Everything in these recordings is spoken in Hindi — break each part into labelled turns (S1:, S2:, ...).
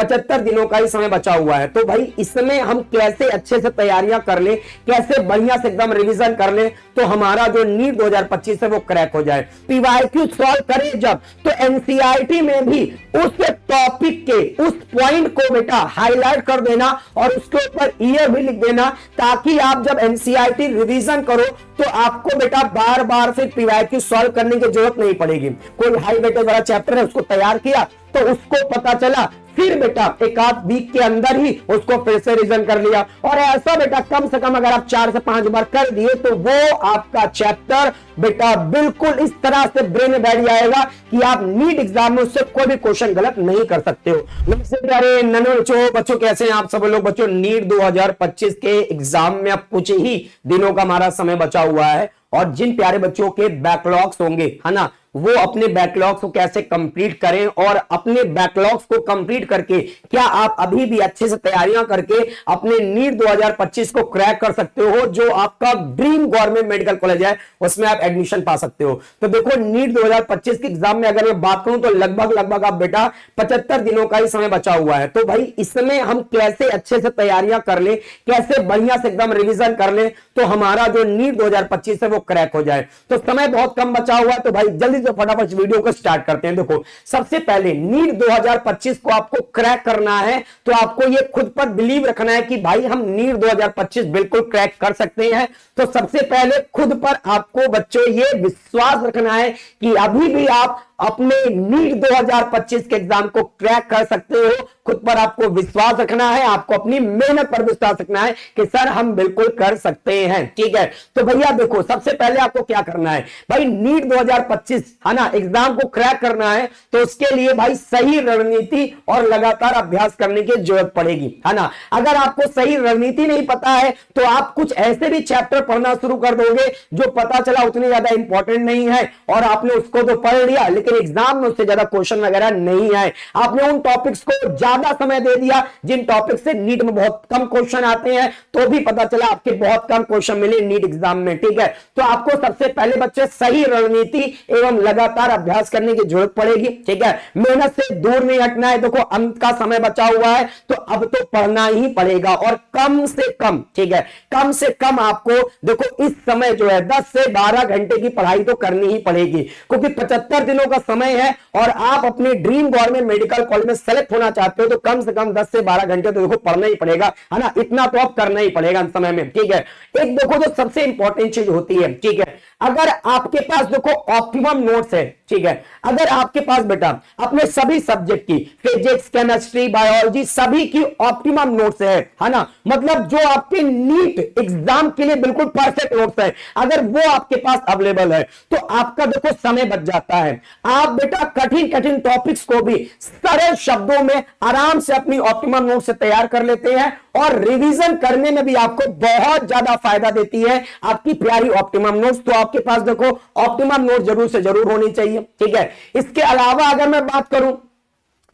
S1: 75 दिनों का ही समय बचा हुआ है। तो भाई इसमें हम कैसे अच्छे से तैयारियां कर ले, कैसे बढ़िया से एकदम रिवीजन कर ले तो हमारा जो नीट 2025 है वो क्रैक हो जाए। पीवाईक्यू सॉल्व करें जब तो एनसीईआरटी में भी उस टॉपिक के उस पॉइंट को बेटा हाईलाइट कर देना और उसके ऊपर ईयर भी लिख देना, ताकि आप जब एनसीईआरटी रिवीजन करो तो आपको बेटा बार बार फिर पीवाईक्यू सॉल्व करने की जरूरत नहीं पड़ेगी। कोई हाई वेटेज वाला चैप्टर है उसको तैयार किया तो उसको पता चला, फिर बेटा एक आध वीक के अंदर ही उसको फिर से रिवीजन कर लिया। और ऐसा बेटा कम से कम अगर आप 4 से 5 बार कर दिए तो वो आपका चैप्टर बेटा बिल्कुल इस तरह से ब्रेन में बैठ जाएगा कि आप नीट एग्जाम में उससे कोई भी क्वेश्चन गलत नहीं कर सकते हो। नमस्ते प्यारे नन्हे बच्चों, कैसे हैं आप सब लोग। बच्चों नीट 2025 के एग्जाम में अब कुछ ही दिनों का हमारा समय बचा हुआ है और जिन प्यारे बच्चों के बैकलॉग्स होंगे है ना, वो अपने बैकलॉग्स को कैसे कंप्लीट करें और अपने बैकलॉग्स को कंप्लीट करके क्या आप अभी भी अच्छे से तैयारियां करके अपने नीट 2025 को क्रैक कर सकते हो। जो आपका ड्रीम गवर्नमेंट मेडिकल कॉलेज है उसमें आप एडमिशन पा सकते हो। तो देखो नीट 2025 के एग्जाम में अगर मैं बात करूं तो लगभग आप बेटा 75 दिनों का ही समय बचा हुआ है। तो भाई इसमें हम कैसे अच्छे से तैयारियां कर ले, कैसे बढ़िया से एकदम रिविजन कर ले तो हमारा जो नीट 2025 है वो क्रैक हो जाए। तो समय बहुत कम बचा हुआ है तो भाई जल्दी से फटाफट वीडियो को स्टार्ट करते हैं। देखो सबसे पहले नीट 2025 को आपको क्रैक करना है तो आपको ये खुद पर बिलीव रखना है कि भाई हम नीट 2025 बिल्कुल क्रैक कर सकते हैं। तो सबसे पहले खुद पर आपको बच्चों ये विश्वास रखना है कि अभी भी आप अपने नीट 2025 के एग्जाम को क्रैक कर सकते हो। खुद पर आपको विश्वास रखना है, आपको अपनी मेहनत पर विश्वास रखना है कि सर हम बिल्कुल कर सकते हैं। ठीक है, तो भैया देखो सबसे पहले आपको क्या करना है भाई, नीट 2025 है ना एग्जाम को क्रैक करना है तो उसके लिए भाई सही रणनीति और लगातार अभ्यास करने की जरूरत पड़ेगी, है ना। अगर आपको सही रणनीति नहीं पता है तो आप कुछ ऐसे भी चैप्टर पढ़ना शुरू कर दोगे जो पता चला उतने ज्यादा इंपॉर्टेंट नहीं है और आपने उसको तो पढ़ लिया लेकिन एग्जाम में उससे ज्यादा क्वेश्चन वगैरह नहीं आए। आपने उन टॉपिक्स को ज्यादा समय दे दिया जिन टॉपिक से नीट में बहुत कम क्वेश्चन आते हैं, तो भी पता चला आपके बहुत कम क्वेश्चन मिले नीट एग्जाम में। ठीक है, तो आपको सबसे पहले बच्चे सही रणनीति एवं लगातार अभ्यास करने की जरूरत पड़ेगी। ठीक है, मेहनत से दूर नहीं हटना है। देखो अंत का समय बचा हुआ है तो अब तो पढ़ना ही पड़ेगा और कम से कम, ठीक है, कम से कम आपको देखो इस समय जो है 10 से 12 घंटे की पढ़ाई तो करनी ही पड़ेगी, क्योंकि 75 दिनों का समय है और आप अपने ड्रीम गवर्नमेंट मेडिकल कॉलेज में सेलेक्ट होना चाहते हो तो कम से कम 10 से 12 घंटे तो देखो पढ़ना ही पड़ेगा, है ना। इतना तो आप करना ही पड़ेगा इस समय में। ठीक है, एक देखो जो सबसे इंपॉर्टेंट चीज होती है, ठीक है, अगर आपके पास देखो ऑप्टिमम नोट्स है, ठीक है, अगर आपके पास बेटा अपने सभी सब्जेक्ट की फिजिक्स, केमिस्ट्री, बायोलॉजी सभी की ऑप्टिमम नोट्स है ना, मतलब जो आपके नीट एग्जाम के लिए बिल्कुल परफेक्ट नोट्स है, अगर वो आपके पास अवेलेबल है तो आपका देखो समय बच जाता है। आप बेटा कठिन टॉपिक्स को भी सरल शब्दों में आराम से अपनी ऑप्टिमम नोट से तैयार कर लेते हैं और रिवीजन करने में भी आपको बहुत ज्यादा फायदा देती है आपकी प्यारी ऑप्टिमम नोट्स। तो आपके पास देखो ऑप्टिमम नोट जरूर से जरूर होनी चाहिए। ठीक है, इसके अलावा अगर मैं बात करूं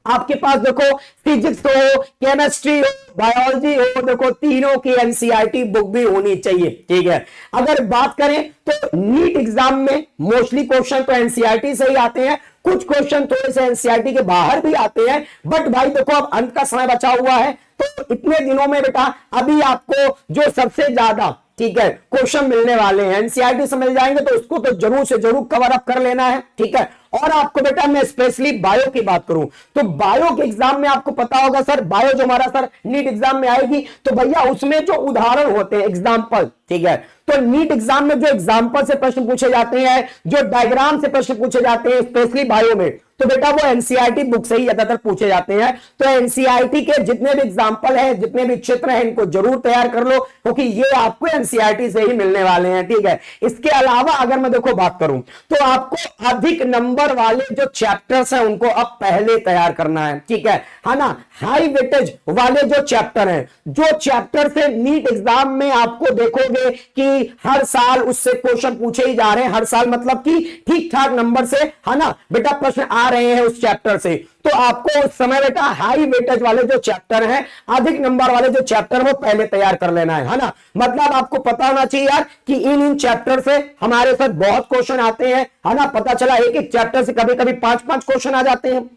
S1: आपके पास देखो फिजिक्स हो, केमिस्ट्री हो, बायोलॉजी हो, देखो तीनों की एनसीईआरटी बुक भी होनी चाहिए। ठीक है, अगर बात करें तो नीट एग्जाम में मोस्टली क्वेश्चन तो एनसीईआरटी से ही आते हैं, कुछ क्वेश्चन थोड़े से एनसीईआरटी के बाहर भी आते हैं, बट भाई देखो अब अंत का समय बचा हुआ है तो इतने दिनों में बेटा अभी आपको जो सबसे ज्यादा, ठीक है, क्वेश्चन मिलने वाले हैं एनसीईआरटी से मिल जाएंगे तो उसको तो जरूर से जरूर कवर अप कर लेना है। ठीक है, और आपको बेटा मैं स्पेशली बायो की बात करूं तो बायो के एग्जाम में आपको पता होगा सर, बायो जो हमारा सर नीट एग्जाम में आएगी तो भैया उसमें जो उदाहरण होते हैं एग्जाम्पल, ठीक है, तो नीट एग्जाम में जो एग्जाम्पल से प्रश्न पूछे जाते हैं, जो डायग्राम से प्रश्न पूछे जाते हैं स्पेशली बायो में, तो बेटा वो एनसीईआरटी बुक से ही ज्यादातर पूछे जाते हैं। तो एनसीईआरटी के जितने भी एग्जाम्पल हैं, जितने भी चित्र हैं, इनको जरूर तैयार कर लो क्योंकि ये आपको एनसीईआरटी से ही मिलने वाले हैं। ठीक है, इसके अलावा अगर मैं देखो बात करूं तो आपको अधिक नंबर वाले जो चैप्टर्स हैं उनको अब पहले तैयार करना है। ठीक है ना, हाई वेटेज वाले जो चैप्टर हैं, जो चैप्टर से नीट एग्जाम में आपको देखोगे कि हर साल उससे क्वेश्चन पूछे ही जा रहे हैं, हर साल मतलब कि ठीक ठाक नंबर से, है ना बेटा, प्रश्न आ रहे हैं उस चैप्टर से, तो आपको उस समय बेटा हाई वेटेज वाले जो चैप्टर हैं, अधिक नंबर वाले जो चैप्टर वो पहले तैयार कर लेना है ना। मतलब आपको पता होना चाहिए यार कि इन चैप्टर से हमारे साथ बहुत क्वेश्चन आते हैं, है ना। पता चला एक एक चैप्टर से कभी कभी 5-5 क्वेश्चन आ जाते हैं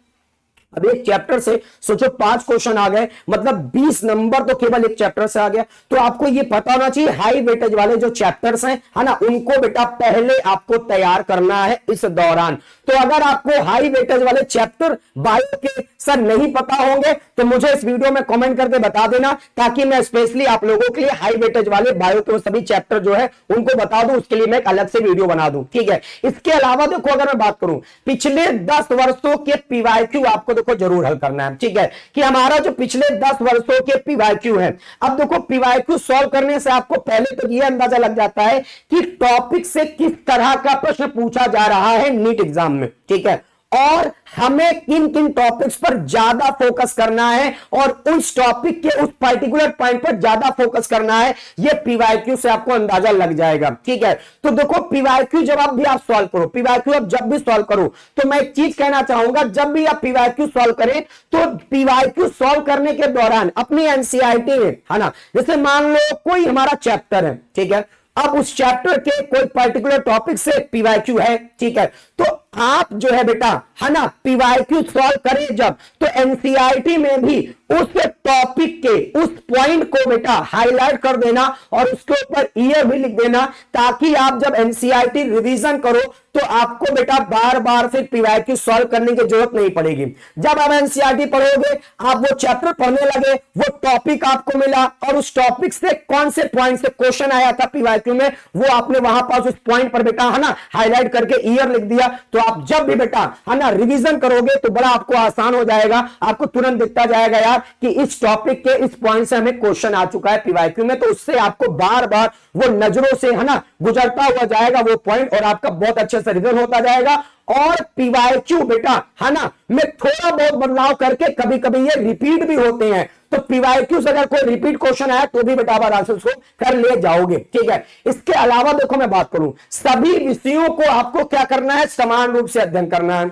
S1: अब एक चैप्टर से सोचो 5 क्वेश्चन आ गए, मतलब 20 नंबर तो केवल एक चैप्टर से आ गया। तो आपको ये पता होना चाहिए हाई वेटेज वाले जो चैप्टर्स हैं, है ना, उनको बेटा पहले आपको तैयार करना है इस दौरान। तो अगर आपको हाई वेटेज वाले चैप्टर बायो के सर नहीं पता होंगे तो मुझे इस वीडियो में कमेंट करके बता देना, ताकि मैं स्पेशली आप लोगों के लिए हाई वेटेज वाले बायो के सभी चैप्टर जो है उनको बता दूं, उसके लिए मैं एक अलग से वीडियो बना दूं, ठीक है। इसके अलावा देखो, अगर मैं बात करूं पिछले 10 वर्षों के पीवाईक्यू आपको देखो जरूर हल करना है, ठीक है, कि हमारा जो पिछले 10 वर्षों के पीवाईक्यू है। अब देखो पीवाईक्यू सॉल्व करने से आपको पहले तो यह अंदाजा लग जाता है कि टॉपिक से किस तरह का प्रश्न पूछा जा रहा है नीट एग्जाम में, ठीक है, और हमें किन किन टॉपिक्स पर ज्यादा फोकस करना है और उस टॉपिक के उस पर्टिकुलर पॉइंट पर ज्यादा फोकस करना है, ये पीवाईक्यू से आपको अंदाजा लग जाएगा, ठीक है। तो देखो पीवाईक्यू जब आप भी आप सॉल्व करो, पीवाईक्यू आप जब भी सॉल्व करो, तो मैं एक चीज कहना चाहूंगा, जब भी आप पीवाईक्यू सॉल्व करें तो पीवाईक्यू सॉल्व करने के दौरान अपनी एनसीईआरटी में, है ना, जैसे मान लो कोई हमारा चैप्टर है, ठीक है, अब उस चैप्टर के कोई पर्टिकुलर टॉपिक से पीवाईक्यू है, ठीक है, तो आप जो है बेटा, है ना, पीवाईक्यू सॉल्व करें जब, तो एनसीईआरटी में भी उस टॉपिक के उस पॉइंट को बेटा हाईलाइट कर देना और उसके ऊपर ईयर भी लिख देना, ताकि आप जब एनसीईआरटी रिवीजन करो तो आपको बेटा बार बार फिर पीवाईक्यू सॉल्व करने की जरूरत नहीं पड़ेगी। जब आप एनसीईआरटी पढ़ोगे, आप वो चैप्टर पढ़ने लगे, वो टॉपिक आपको मिला और उस टॉपिक से कौन से पॉइंट से क्वेश्चन आया था पीवाईक्यू में, वो आपने वहां पास उस पॉइंट पर बेटा, है ना, हाईलाइट करके ईयर लिख दिया। तो आप जब भी बेटा, है ना, रिवीजन करोगे तो बड़ा आपको आसान हो जाएगा, आपको तुरंत दिखता जाएगा यार कि इस टॉपिक के इस पॉइंट से हमें क्वेश्चन आ चुका है पीवाईक्यू में, तो उससे आपको बार बार वो नजरों से, है ना, गुजरता हुआ जाएगा वो पॉइंट और आपका बहुत अच्छे से रिवीजन होता जाएगा। और पीवाईक्यू बेटा, है ना, में थोड़ा बहुत बदलाव करके कभी कभी ये रिपीट भी होते हैं, तो पीवाईक्यू से अगर कोई रिपीट क्वेश्चन आया तो भी बेटा आप आराम से उसको कर ले जाओगे, ठीक है। इसके अलावा देखो मैं बात करूं, सभी विषयों को आपको क्या करना है, समान रूप से अध्ययन करना है।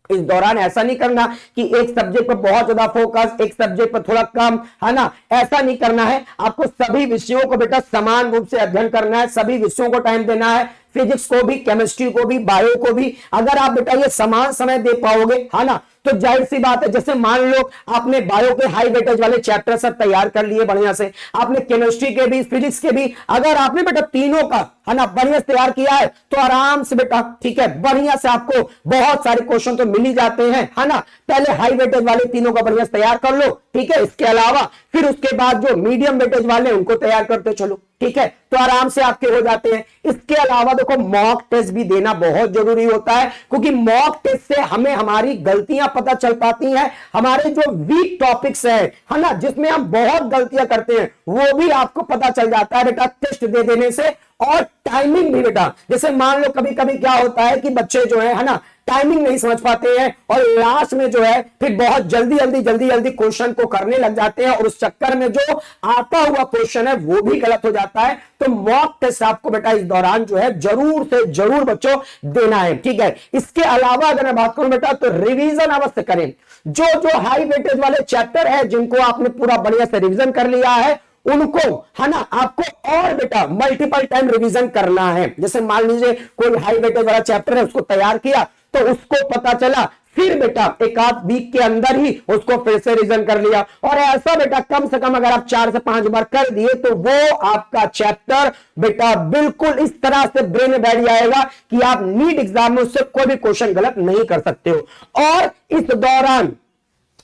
S1: इस दौरान ऐसा नहीं करना कि एक सब्जेक्ट पर बहुत ज्यादा फोकस, एक सब्जेक्ट पर थोड़ा कम, है ना, ऐसा नहीं करना है। आपको सभी विषयों को बेटा समान रूप से अध्ययन करना है, सभी विषयों को टाइम देना है, फिजिक्स को भी, केमिस्ट्री को भी, बायो को भी। अगर आप बेटा ये समान समय दे पाओगे, है ना, तो जाहिर सी बात है, जैसे मान लो आपने बायो के हाई वेटेज वाले चैप्टर सब तैयार कर लिए बढ़िया से, आपने केमिस्ट्री के भी, फिजिक्स के भी, अगर आपने बेटा तीनों का, है ना, बढ़िया से तैयार किया है तो आराम से बेटा, ठीक है, बढ़िया से आपको बहुत सारे क्वेश्चन तो मिल ही जाते हैं, है ना। पहले हाई वेटेज वाले तीनों का बढ़िया से तैयार कर लो, ठीक है। इसके अलावा फिर उसके बाद जो मीडियम वेटेज वाले उनको तैयार करते चलो, ठीक है, तो आराम से आपके हो जाते हैं। इसके अलावा देखो मॉक टेस्ट भी देना बहुत जरूरी होता है, क्योंकि मॉक टेस्ट से हमें हमारी गलतियां पता चल पाती हैं, हमारे जो वीक टॉपिक्स है ना, जिसमें हम बहुत गलतियां करते हैं, वो भी आपको पता चल जाता है बेटा टेस्ट दे देने से। और टाइमिंग भी बेटा, जैसे मान लो कभी कभी क्या होता है कि बच्चे जो है ना, टाइमिंग नहीं समझ पाते हैं और लास्ट में जो है फिर बहुत जल्दी जल्दी क्वेश्चन को करने लग जाते हैं और उस चक्कर में जो आता हुआ क्वेश्चन है वो भी गलत हो जाता है। तो मॉक टेस्ट आपको बेटा इस दौरान जो है जरूर से जरूर बच्चों देना है, ठीक है। इसके अलावा अगर मैं बात करूं बेटा, तो रिवीजन अवश्य करें। जो हाई वेटेज वाले चैप्टर है जिनको आपने पूरा बढ़िया से रिवीजन कर लिया है, उनको, है ना, आपको और बेटा मल्टीपल टाइम रिवीजन करना है। जैसे मान लीजिए कोई हाई वेटेज वाला चैप्टर है, उसको तैयार किया, तो उसको पता चला, फिर बेटा एक आध वीक के अंदर ही उसको फिर से रिवीजन कर लिया, और ऐसा बेटा कम से कम अगर आप 4 से 5 बार कर दिए तो वो आपका चैप्टर बेटा बिल्कुल इस तरह से ब्रेन में बैठ जाएगा कि आप नीट एग्जाम में उससे कोई भी क्वेश्चन गलत नहीं कर सकते हो। और इस दौरान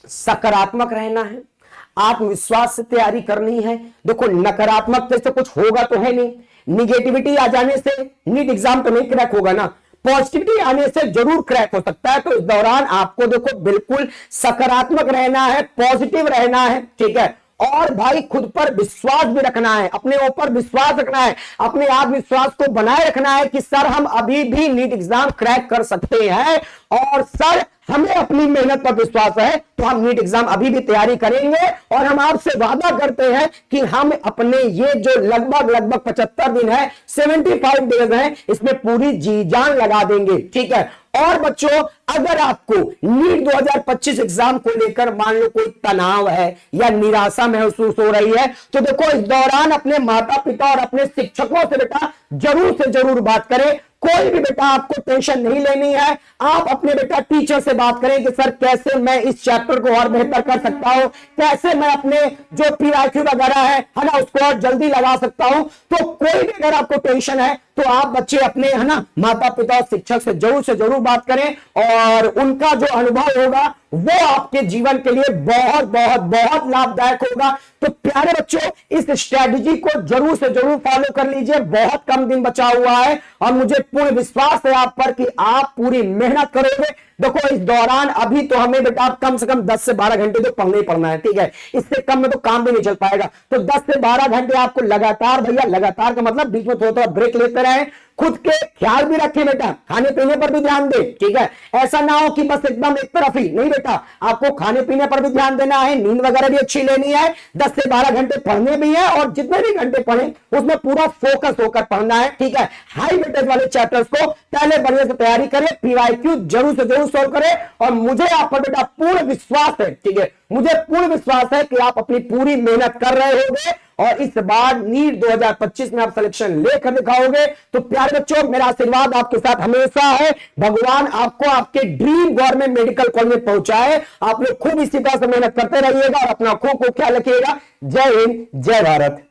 S1: सकारात्मक रहना है, आत्मविश्वास से तैयारी करनी है। देखो नकारात्मक से कुछ होगा तो है नहीं, निगेटिविटी आ जाने से नीट एग्जाम तो नहीं क्रैक होगा ना, पॉजिटिविटी आने से जरूर क्रैक हो सकता है। तो इस दौरान आपको देखो बिल्कुल सकारात्मक रहना है, पॉजिटिव रहना है, ठीक है। और भाई खुद पर विश्वास भी रखना है, अपने ऊपर विश्वास रखना है, अपने आत्मविश्वास को बनाए रखना है कि सर हम अभी भी नीट एग्जाम क्रैक कर सकते हैं, और सर हमें अपनी मेहनत पर विश्वास है तो हम नीट एग्जाम अभी भी तैयारी करेंगे। और हम आपसे वादा करते हैं कि हम अपने ये जो लगभग 75 दिन है, 75 डेज है, इसमें पूरी जी जान लगा देंगे, ठीक है। और बच्चों अगर आपको नीट 2025 एग्जाम को लेकर मान लो कोई तनाव है या निराशा महसूस हो रही है, तो देखो इस दौरान अपने माता पिता और अपने शिक्षकों से बेटा जरूर से जरूर बात करें। कोई भी बेटा आपको टेंशन नहीं लेनी है। आप अपने बेटा टीचर से बात करें कि सर कैसे मैं इस चैप्टर को और बेहतर कर सकता हूं, कैसे मैं अपने जो पीआईक्यू वगैरह है ना, उसको और जल्दी लगा सकता हूं। तो कोई भी अगर आपको टेंशन है तो आप बच्चे अपने है ना माता पिता शिक्षक से जरूर बात करें, और उनका जो अनुभव होगा वो आपके जीवन के लिए बहुत बहुत बहुत लाभदायक होगा। तो प्यारे बच्चों, इस स्ट्रेटजी को जरूर से जरूर फॉलो कर लीजिए। बहुत कम दिन बचा हुआ है और मुझे पूर्ण विश्वास है आप पर कि आप पूरी मेहनत करोगे। देखो, इस दौरान अभी तो हमें बेटा कम से कम 10 से 12 घंटे तो पढ़ना ही पढ़ना है, ठीक है। इससे कम में तो काम भी नहीं चल पाएगा। तो 10 से 12 घंटे आपको लगातार, भैया लगातार का मतलब बीच में थोड़ा थोड़ा ब्रेक लेते रहे। खुद के ख्याल भी रखें बेटा, खाने पीने पर भी ध्यान दे, ठीक है। ऐसा ना हो कि बस एकदम एक तरफ ही नहीं बेटा, आपको खाने पीने पर भी ध्यान देना है, नींद वगैरह भी अच्छी लेनी है, 10 से 12 घंटे पढ़ने भी है, और जितने भी घंटे पढ़े उसमें पूरा फोकस होकर पढ़ना है, ठीक है। हाई वेटेज वाले चैप्टर्स को पहले बढ़िया से तैयारी करें, पीवाईक्यू जरूर से जरूर सोल्व करें, और मुझे आप पर बेटा पूर्ण विश्वास है, ठीक है, मुझे पूर्ण विश्वास है कि आप अपनी पूरी मेहनत कर रहे होंगे और इस बार नीट 2025 में आप सिलेक्शन लेकर दिखाओगे। तो प्यारे बच्चों, मेरा आशीर्वाद आपके साथ हमेशा है। भगवान आपको आपके ड्रीम गवर्नमेंट मेडिकल कॉलेज में पहुंचाए। आप लोग खूब इसी तरह से मेहनत करते रहिएगा और अपना खूब ख्याल रखिएगा। जय हिंद, जय भारत।